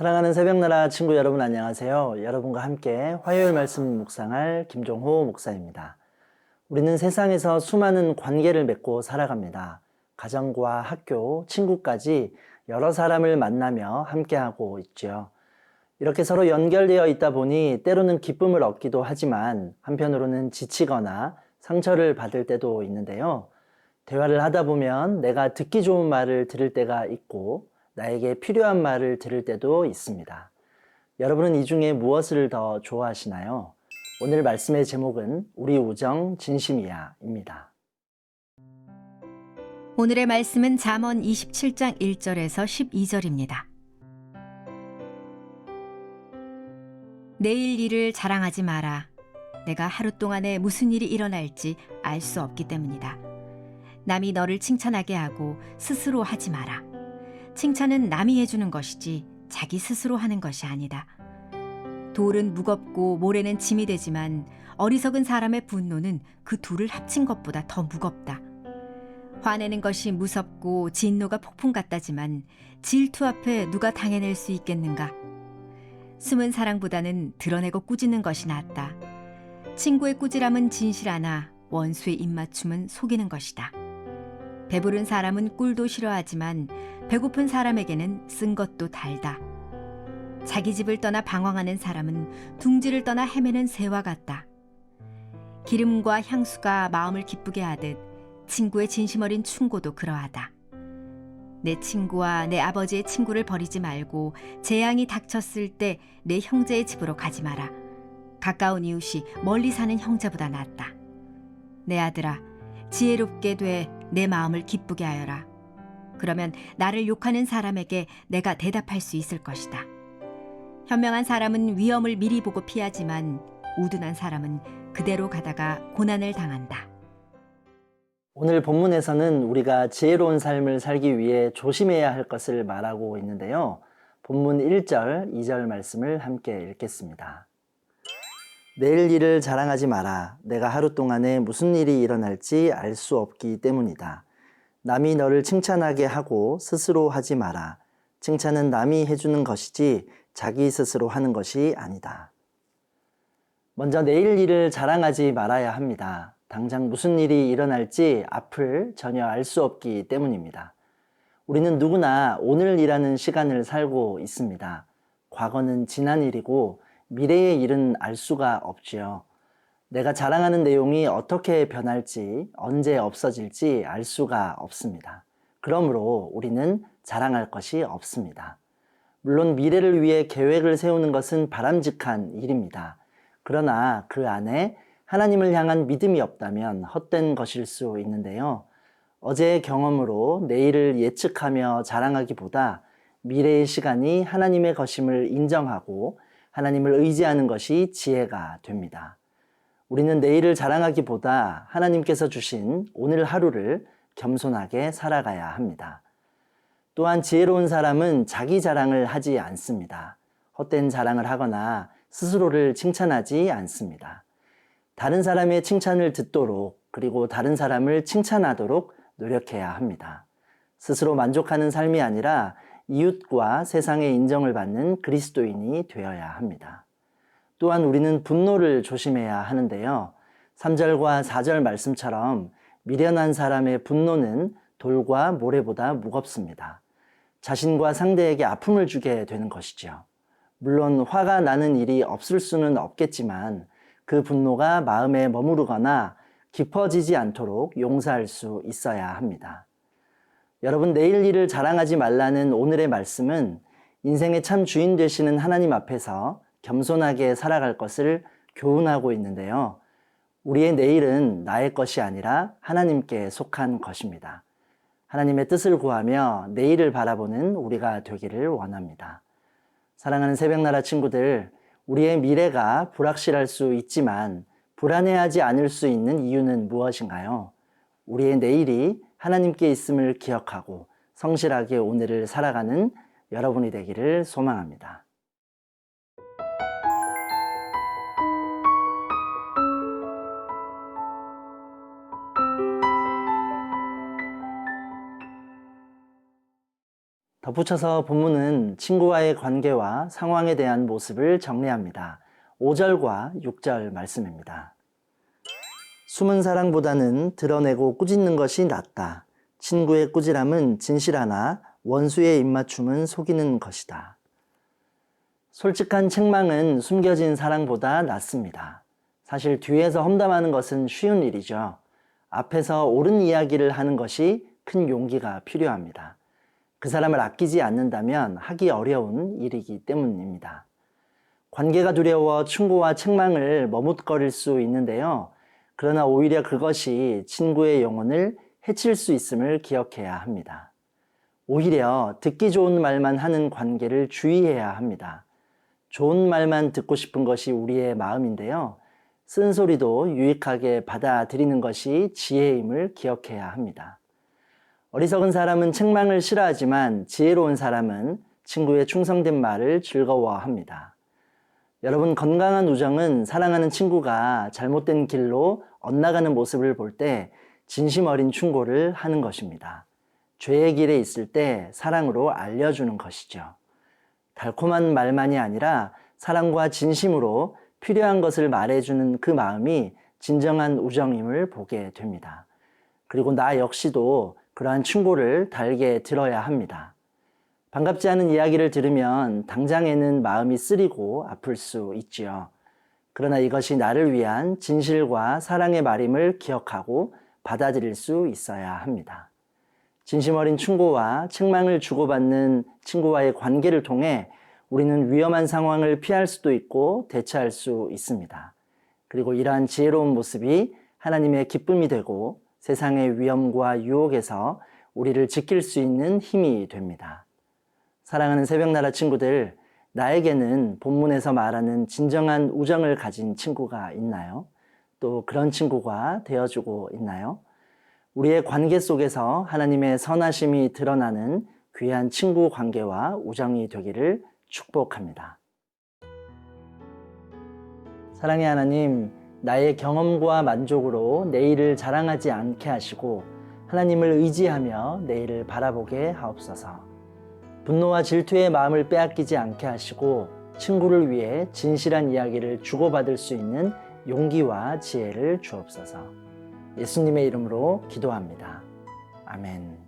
사랑하는 새벽나라 친구 여러분 안녕하세요. 여러분과 함께 화요일 말씀 묵상할 김종호 목사입니다. 우리는 세상에서 수많은 관계를 맺고 살아갑니다. 가정과 학교, 친구까지 여러 사람을 만나며 함께하고 있죠. 이렇게 서로 연결되어 있다 보니 때로는 기쁨을 얻기도 하지만 한편으로는 지치거나 상처를 받을 때도 있는데요. 대화를 하다 보면 내가 듣기 좋은 말을 들을 때가 있고 나에게 필요한 말을 들을 때도 있습니다. 여러분은 이 중에 무엇을 더 좋아하시나요? 오늘 말씀의 제목은 우리 우정 진심이야입니다. 오늘의 말씀은 잠언 27장 1절에서 12절입니다. 내일 일을 자랑하지 마라. 내가 하루 동안에 무슨 일이 일어날지 알 수 없기 때문이다. 남이 너를 칭찬하게 하고 스스로 하지 마라. 칭찬은 남이 해주는 것이지 자기 스스로 하는 것이 아니다. 돌은 무겁고 모래는 짐이 되지만 어리석은 사람의 분노는 그 둘을 합친 것보다 더 무겁다. 화내는 것이 무섭고 진노가 폭풍 같다지만 질투 앞에 누가 당해낼 수 있겠는가? 숨은 사랑보다는 드러내고 꾸짖는 것이 낫다. 친구의 꾸지람은 진실하나 원수의 입맞춤은 속이는 것이다. 배부른 사람은 꿀도 싫어하지만 배고픈 사람에게는 쓴 것도 달다. 자기 집을 떠나 방황하는 사람은 둥지를 떠나 헤매는 새와 같다. 기름과 향수가 마음을 기쁘게 하듯 친구의 진심 어린 충고도 그러하다. 내 친구와 내 아버지의 친구를 버리지 말고 재앙이 닥쳤을 때 내 형제의 집으로 가지 마라. 가까운 이웃이 멀리 사는 형제보다 낫다. 내 아들아, 지혜롭게 돼 내 마음을 기쁘게 하여라. 그러면 나를 욕하는 사람에게 내가 대답할 수 있을 것이다. 현명한 사람은 위험을 미리 보고 피하지만 우둔한 사람은 그대로 가다가 고난을 당한다. 오늘 본문에서는 우리가 지혜로운 삶을 살기 위해 조심해야 할 것을 말하고 있는데요. 본문 1절, 2절 말씀을 함께 읽겠습니다. 내일 일을 자랑하지 마라. 내가 하루 동안에 무슨 일이 일어날지 알 수 없기 때문이다. 남이 너를 칭찬하게 하고 스스로 하지 마라. 칭찬은 남이 해주는 것이지 자기 스스로 하는 것이 아니다. 먼저 내일 일을 자랑하지 말아야 합니다. 당장 무슨 일이 일어날지 앞을 전혀 알 수 없기 때문입니다. 우리는 누구나 오늘이라는 시간을 살고 있습니다. 과거는 지난 일이고 미래의 일은 알 수가 없지요. 내가 자랑하는 내용이 어떻게 변할지, 언제 없어질지 알 수가 없습니다. 그러므로 우리는 자랑할 것이 없습니다. 물론 미래를 위해 계획을 세우는 것은 바람직한 일입니다. 그러나 그 안에 하나님을 향한 믿음이 없다면 헛된 것일 수 있는데요. 어제의 경험으로 내일을 예측하며 자랑하기보다 미래의 시간이 하나님의 것임을 인정하고 하나님을 의지하는 것이 지혜가 됩니다. 우리는 내일을 자랑하기보다 하나님께서 주신 오늘 하루를 겸손하게 살아가야 합니다. 또한 지혜로운 사람은 자기 자랑을 하지 않습니다. 헛된 자랑을 하거나 스스로를 칭찬하지 않습니다. 다른 사람의 칭찬을 듣도록 그리고 다른 사람을 칭찬하도록 노력해야 합니다. 스스로 만족하는 삶이 아니라 이웃과 세상의 인정을 받는 그리스도인이 되어야 합니다. 또한 우리는 분노를 조심해야 하는데요. 3절과 4절 말씀처럼 미련한 사람의 분노는 돌과 모래보다 무겁습니다. 자신과 상대에게 아픔을 주게 되는 것이죠. 물론 화가 나는 일이 없을 수는 없겠지만 그 분노가 마음에 머무르거나 깊어지지 않도록 용서할 수 있어야 합니다. 여러분, 내일 일을 자랑하지 말라는 오늘의 말씀은 인생의 참 주인 되시는 하나님 앞에서 겸손하게 살아갈 것을 교훈하고 있는데요. 우리의 내일은 나의 것이 아니라 하나님께 속한 것입니다. 하나님의 뜻을 구하며 내일을 바라보는 우리가 되기를 원합니다. 사랑하는 새벽나라 친구들, 우리의 미래가 불확실할 수 있지만 불안해하지 않을 수 있는 이유는 무엇인가요? 우리의 내일이 하나님께 있음을 기억하고 성실하게 오늘을 살아가는 여러분이 되기를 소망합니다. 덧붙여서 본문은 친구와의 관계와 상황에 대한 모습을 정리합니다. 5절과 6절 말씀입니다. 숨은 사랑보다는 드러내고 꾸짖는 것이 낫다. 친구의 꾸지람은 진실하나 원수의 입맞춤은 속이는 것이다. 솔직한 책망은 숨겨진 사랑보다 낫습니다. 사실 뒤에서 험담하는 것은 쉬운 일이죠. 앞에서 옳은 이야기를 하는 것이 큰 용기가 필요합니다. 그 사람을 아끼지 않는다면 하기 어려운 일이기 때문입니다. 관계가 두려워 충고와 책망을 머뭇거릴 수 있는데요. 그러나 오히려 그것이 친구의 영혼을 해칠 수 있음을 기억해야 합니다. 오히려 듣기 좋은 말만 하는 관계를 주의해야 합니다. 좋은 말만 듣고 싶은 것이 우리의 마음인데요. 쓴소리도 유익하게 받아들이는 것이 지혜임을 기억해야 합니다. 어리석은 사람은 책망을 싫어하지만 지혜로운 사람은 친구의 충성된 말을 즐거워합니다. 여러분, 건강한 우정은 사랑하는 친구가 잘못된 길로 엇나가는 모습을 볼 때 진심 어린 충고를 하는 것입니다. 죄의 길에 있을 때 사랑으로 알려주는 것이죠. 달콤한 말만이 아니라 사랑과 진심으로 필요한 것을 말해주는 그 마음이 진정한 우정임을 보게 됩니다. 그리고 나 역시도 그러한 충고를 달게 들어야 합니다. 반갑지 않은 이야기를 들으면 당장에는 마음이 쓰리고 아플 수 있지요. 그러나 이것이 나를 위한 진실과 사랑의 말임을 기억하고 받아들일 수 있어야 합니다. 진심 어린 충고와 책망을 주고받는 친구와의 관계를 통해 우리는 위험한 상황을 피할 수도 있고 대처할 수 있습니다. 그리고 이러한 지혜로운 모습이 하나님의 기쁨이 되고 세상의 위험과 유혹에서 우리를 지킬 수 있는 힘이 됩니다. 사랑하는 새벽나라 친구들, 나에게는 본문에서 말하는 진정한 우정을 가진 친구가 있나요? 또 그런 친구가 되어주고 있나요? 우리의 관계 속에서 하나님의 선하심이 드러나는 귀한 친구 관계와 우정이 되기를 축복합니다. 사랑의 하나님, 나의 경험과 만족으로 내일을 자랑하지 않게 하시고 하나님을 의지하며 내일을 바라보게 하옵소서. 분노와 질투의 마음을 빼앗기지 않게 하시고 친구를 위해 진실한 이야기를 주고받을 수 있는 용기와 지혜를 주옵소서. 예수님의 이름으로 기도합니다. 아멘.